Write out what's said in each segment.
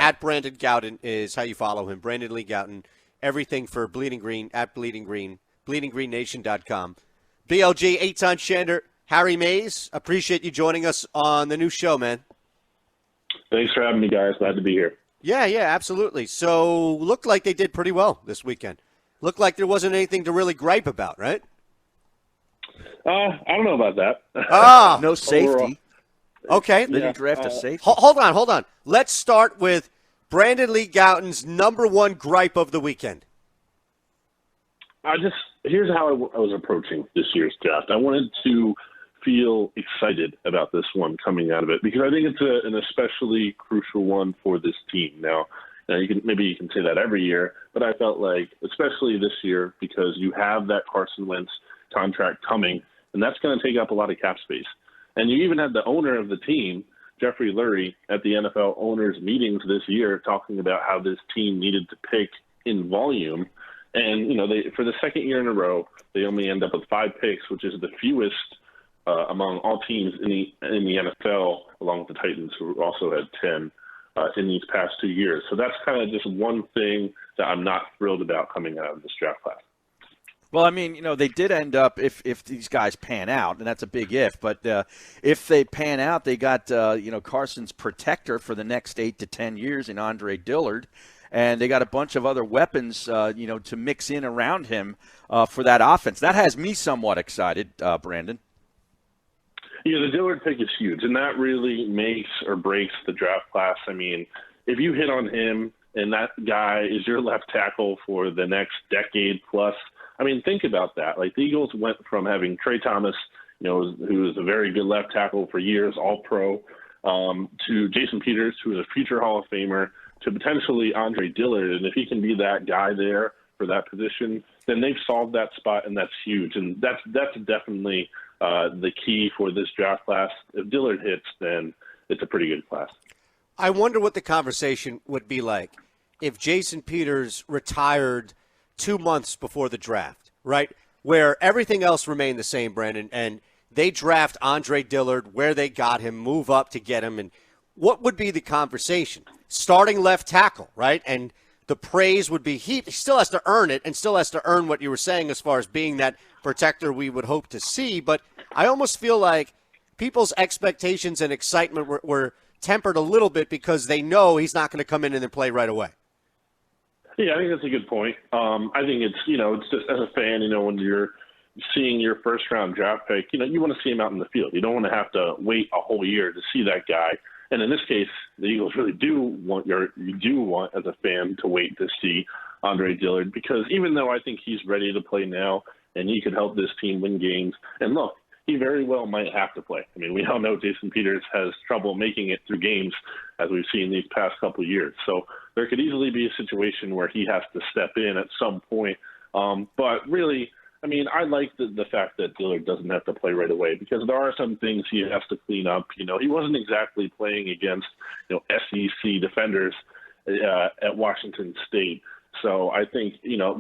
At Brandon Gowton is how you follow him. Brandon Lee Gowton. Everything for Bleeding Green at Bleeding Green. BleedingGreenNation.com. BLG, Eytan, Shander, Harry Mays. Appreciate you joining us on the new show, man. Thanks for having me, guys. Glad to be here. Yeah, absolutely. So, looked like they did pretty well this weekend. Looked like there wasn't anything to really gripe about, right? I don't know about that. No safety. Okay. They didn't draft a safety. Hold on. Let's start with Brandon Lee Gowton's number one gripe of the weekend. Here's how I was approaching this year's draft. I wanted to feel excited about this one coming out of it because I think it's an especially crucial one for this team. Now you can say that every year, but I felt like especially this year because you have that Carson Wentz contract coming, and that's going to take up a lot of cap space. And you even had the owner of the team, Jeffrey Lurie, at the NFL owners meetings this year talking about how this team needed to pick in volume. And, they for the second year in a row, they only end up with 5 picks, which is the fewest among all teams in the NFL, along with the Titans, who also had 10 in these past 2 years. So that's kind of just one thing that I'm not thrilled about coming out of this draft class. Well, I mean, they did end up, if these guys pan out, and that's a big if, but if they pan out, they got, Carson's protector for the next 8 to 10 years in Andre Dillard, and they got a bunch of other weapons, to mix in around him for that offense. That has me somewhat excited, Brandon. Yeah, the Dillard pick is huge, and that really makes or breaks the draft class. I mean, if you hit on him and that guy is your left tackle for the next decade plus, I mean, think about that. Like, the Eagles went from having Trey Thomas, who was a very good left tackle for years, all-pro, to Jason Peters, who is a future Hall of Famer, to potentially Andre Dillard. And if he can be that guy there for that position, then they've solved that spot, and that's huge. And that's definitely the key for this draft class. If Dillard hits, then it's a pretty good class. I wonder what the conversation would be like if Jason Peters retired 2 months before the draft, right, where everything else remained the same, Brandon, and they draft Andre Dillard where they got him, move up to get him, and what would be the conversation? Starting left tackle, right? And the praise would be he still has to earn it and still has to earn what you were saying as far as being that protector we would hope to see, but I almost feel like people's expectations and excitement were tempered a little bit because they know he's not going to come in and then play right away. Yeah, I think that's a good point. I think it's just as a fan, when you're seeing your first round draft pick, you want to see him out in the field. You don't want to have to wait a whole year to see that guy. And in this case, the Eagles really do want as a fan to wait to see Andre Dillard because even though I think he's ready to play now and he could help this team win games, and look, he very well might have to play. I mean, we all know Jason Peters has trouble making it through games, as we've seen these past couple of years. So there could easily be a situation where he has to step in at some point. But really, I mean, I like the fact that Dillard doesn't have to play right away because there are some things he has to clean up. He wasn't exactly playing against, SEC defenders at Washington State. So I think,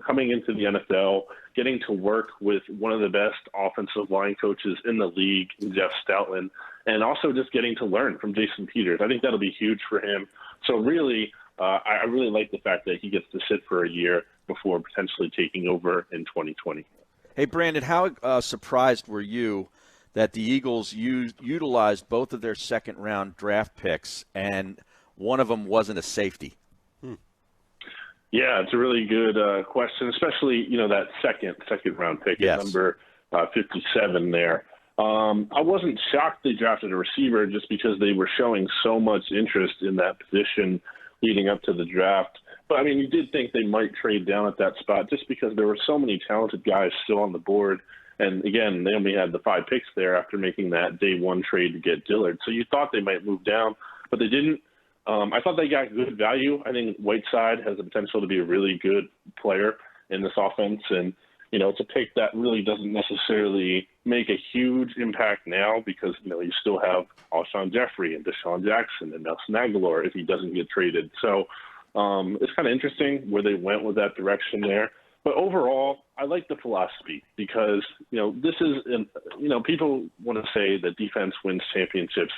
coming into the NFL, getting to work with one of the best offensive line coaches in the league, Jeff Stoutland, and also just getting to learn from Jason Peters, I think that'll be huge for him. So really, I really like the fact that he gets to sit for a year before potentially taking over in 2020. Hey, Brandon, how surprised were you that the Eagles utilized both of their second-round draft picks and one of them wasn't a safety? Yeah, it's a really good question, especially, that second round pick at number 57 there. I wasn't shocked they drafted a receiver just because they were showing so much interest in that position leading up to the draft. But, I mean, you did think they might trade down at that spot just because there were so many talented guys still on the board. And, again, they only had the 5 picks there after making that day one trade to get Dillard. So you thought they might move down, but they didn't. I thought they got good value. I think Whiteside has the potential to be a really good player in this offense. And, it's a pick that really doesn't necessarily make a huge impact now because, you still have Alshon Jeffrey and Deshaun Jackson and Nelson Aguilar if he doesn't get traded. So it's kind of interesting where they went with that direction there. But overall, I like the philosophy because, this is, people want to say that defense wins championships.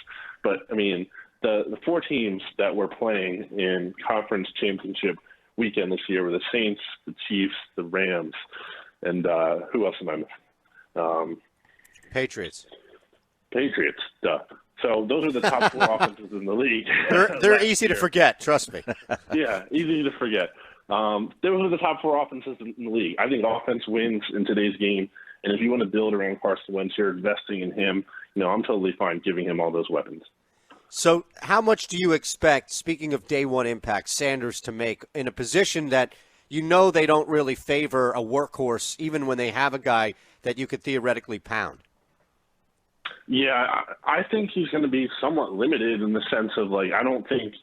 But, I mean, the four teams that were playing in conference championship weekend this year were the Saints, the Chiefs, the Rams, and who else am I missing? Patriots. Patriots, duh. So those are the top four offenses in the league. They're easy to forget, trust me. Yeah, easy to forget. Those are the top four offenses in the league. I think offense wins in today's game, and if you want to build around Carson Wentz, you're investing in him. I'm totally fine giving him all those weapons. So how much do you expect, speaking of day one impact, Sanders to make in a position that they don't really favor a workhorse, even when they have a guy that you could theoretically pound? Yeah, I think he's going to be somewhat limited in the sense of, I don't think,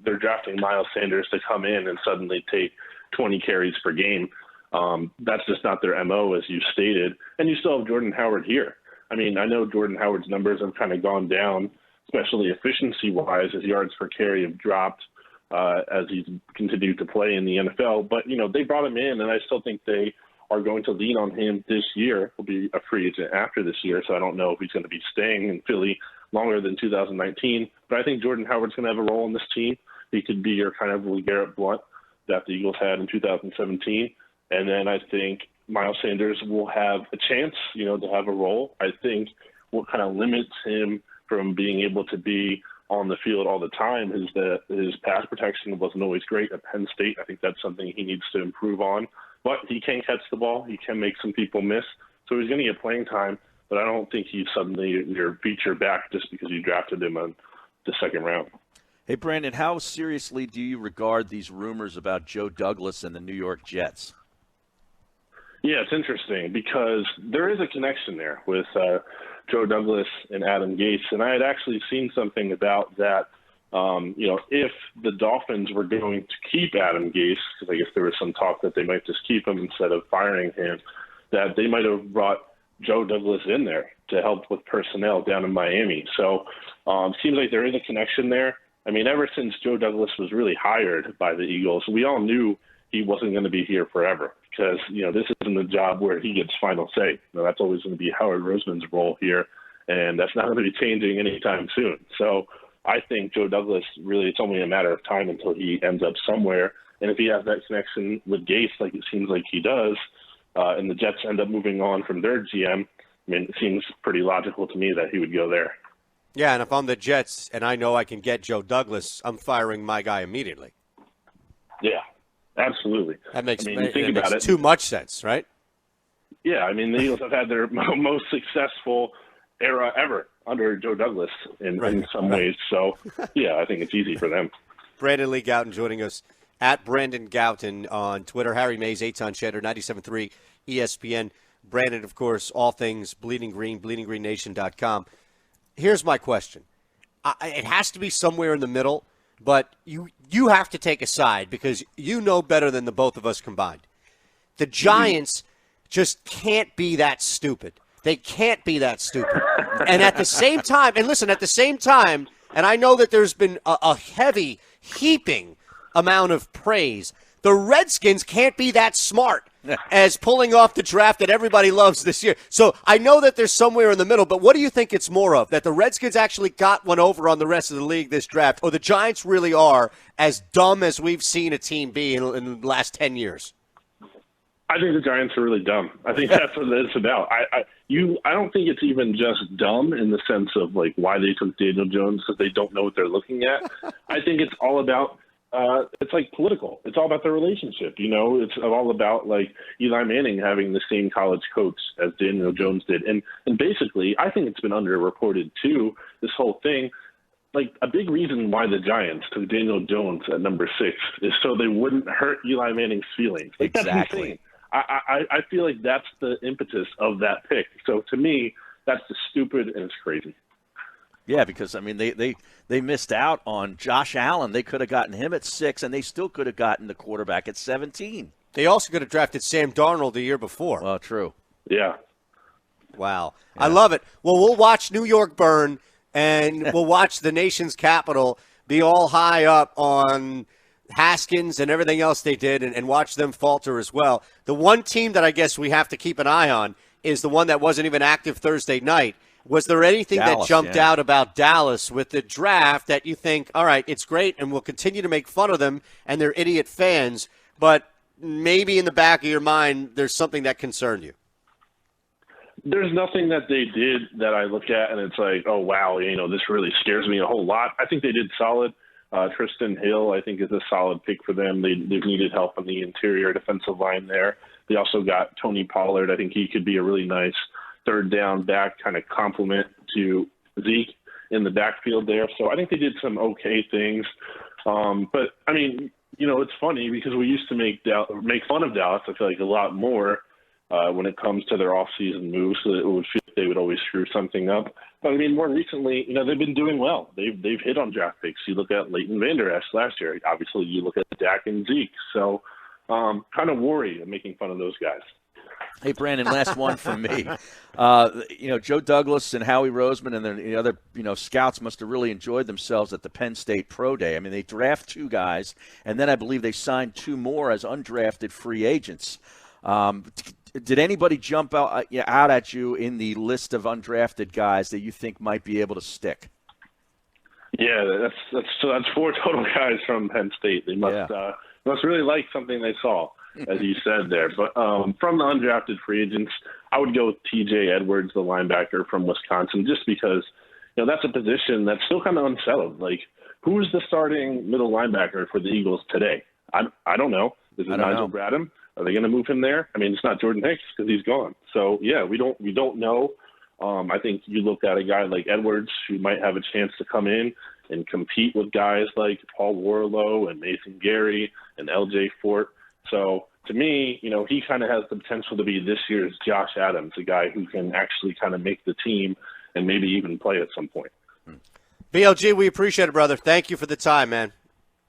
they're drafting Miles Sanders to come in and suddenly take 20 carries per game. That's just not their MO, as you stated. And you still have Jordan Howard here. I mean, I know Jordan Howard's numbers have kind of gone down, especially efficiency-wise. His yards per carry have dropped as he's continued to play in the NFL. But, they brought him in, and I still think they are going to lean on him this year. He'll be a free agent after this year, so I don't know if he's going to be staying in Philly longer than 2019. But I think Jordan Howard's going to have a role in this team. He could be your kind of LeGarrette Blount that the Eagles had in 2017. And then I think Miles Sanders will have a chance, to have a role. I think what kind of limits him from being able to be on the field all the time is that his pass protection wasn't always great at Penn State. I think that's something he needs to improve on. But he can catch the ball. He can make some people miss. So he's going to get playing time, but I don't think he's suddenly your feature back just because you drafted him on the second round. Hey, Brandon, how seriously do you regard these rumors about Joe Douglas and the New York Jets? Yeah, it's interesting because there is a connection there with Joe Douglas and Adam Gase. And I had actually seen something about that. If the Dolphins were going to keep Adam Gase, because I guess there was some talk that they might just keep him instead of firing him, that they might have brought Joe Douglas in there to help with personnel down in Miami. So it seems like there is a connection there. I mean, ever since Joe Douglas was really hired by the Eagles, we all knew he wasn't going to be here forever because, this isn't a job where he gets final say. That's always going to be Howard Roseman's role here, and that's not going to be changing anytime soon. So I think Joe Douglas, really, it's only a matter of time until he ends up somewhere. And if he has that connection with Gase, like it seems like he does, and the Jets end up moving on from their GM, I mean, it seems pretty logical to me that he would go there. Yeah, and if I'm the Jets and I know I can get Joe Douglas, I'm firing my guy immediately. Yeah, absolutely. That makes, think about it, too much sense, right? Yeah, I mean, the Eagles have had their most successful era ever under Joe Douglas in some ways. So, yeah, I think it's easy for them. Brandon Lee Gowton joining us at Brandon Gowton on Twitter. Harry Mays, Eytan Shander, 97.3 ESPN. Brandon, of course, all things Bleeding Green, bleedinggreennation.com. Here's my question. It has to be somewhere in the middle, but you have to take a side because you know better than the both of us combined. The Giants just can't be that stupid. They can't be that stupid. And at the same time, and I know that there's been a heavy, heaping amount of praise, the Redskins can't be that smart as pulling off the draft that everybody loves this year. So I know that there's somewhere in the middle, but what do you think it's more of? That the Redskins actually got one over on the rest of the league this draft, or the Giants really are as dumb as we've seen a team be in the last 10 years? I think the Giants are really dumb. I think that's what it's about. I don't think it's even just dumb in the sense of like why they took Daniel Jones because they don't know what they're looking at. I think it's all about it's like political. It's all about the relationship. It's all about like Eli Manning having the same college coach as Daniel Jones did. And basically, I think it's been underreported too, this whole thing. Like a big reason why the Giants took Daniel Jones at number 6 is so they wouldn't hurt Eli Manning's feelings. Like, exactly. That's insane. I feel like that's the impetus of that pick. So to me, that's just stupid and it's crazy. Yeah, because, I mean, they missed out on Josh Allen. They could have gotten him at 6, and they still could have gotten the quarterback at 17. They also could have drafted Sam Darnold the year before. Well, true. Yeah. Wow. Yeah. I love it. Well, we'll watch New York burn, and we'll watch the nation's capital be all high up on Haskins and everything else they did and watch them falter as well. The one team that I guess we have to keep an eye on is the one that wasn't even active Thursday night, Was there anything Dallas, that jumped yeah. out about Dallas with the draft that you think, all right, it's great and we'll continue to make fun of them and their idiot fans, but maybe in the back of your mind there's something that concerned you? There's nothing that they did that I look at and it's like, oh, wow, this really scares me a whole lot. I think they did solid. Tristan Hill, I think, is a solid pick for them. They've needed help on the interior defensive line there. They also got Tony Pollard. I think he could be a really nice third down back kind of complement to Zeke in the backfield there. So I think they did some okay things. But, I mean, it's funny because we used to make fun of Dallas, I feel like, a lot more when it comes to their off-season moves. So it would feel like they would always screw something up. But, I mean, more recently, they've been doing well. They've hit on draft picks. You look at Leighton Vander Esch last year. Obviously, you look at Dak and Zeke. So kind of worried of making fun of those guys. Hey, Brandon, last one from me. Joe Douglas and Howie Roseman and the other, scouts must have really enjoyed themselves at the Penn State Pro Day. I mean, they draft 2 guys, and then I believe they signed 2 more as undrafted free agents. Did anybody jump out at you in the list of undrafted guys that you think might be able to stick? Yeah, that's 4 total guys from Penn State. They must really like something they saw, as you said there. But from the undrafted free agents, I would go with T.J. Edwards, the linebacker from Wisconsin, just because that's a position that's still kind of unsettled. Like, who's the starting middle linebacker for the Eagles today? I don't know. Is it Nigel Bradham? Are they going to move him there? I mean, it's not Jordan Hicks because he's gone. So yeah, we don't know. I think you look at a guy like Edwards who might have a chance to come in and compete with guys like Paul Warlow and Mason Gary and L.J. Fort. So to me, he kind of has the potential to be this year's Josh Adams, a guy who can actually kind of make the team and maybe even play at some point. BLG, we appreciate it, brother. Thank you for the time, man.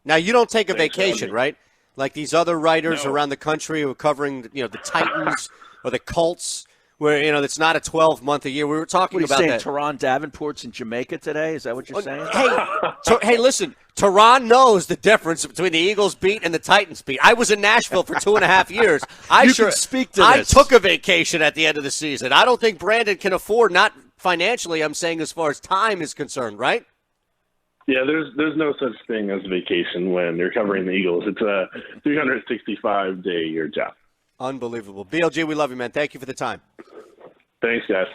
Now, you don't take a Thanks, vacation, Andy. right? Like these other writers No. around the country who are covering, the Titans or the Colts, where, it's not a 12-month a year. We were talking What are you about saying, that. Teron Davenport's in Jamaica today? Is that what you're saying? Hey, listen, Teron knows the difference between the Eagles beat and the Titans beat. I was in Nashville for 2.5 years. You can speak to I this. took a vacation at the end of the season. I don't think Brandon can afford, not financially, I'm saying as far as time is concerned, right? Yeah, there's no such thing as vacation when you're covering the Eagles. It's a 365-day-a-year job. Unbelievable. BLG, we love you, man. Thank you for the time. Thanks, guys.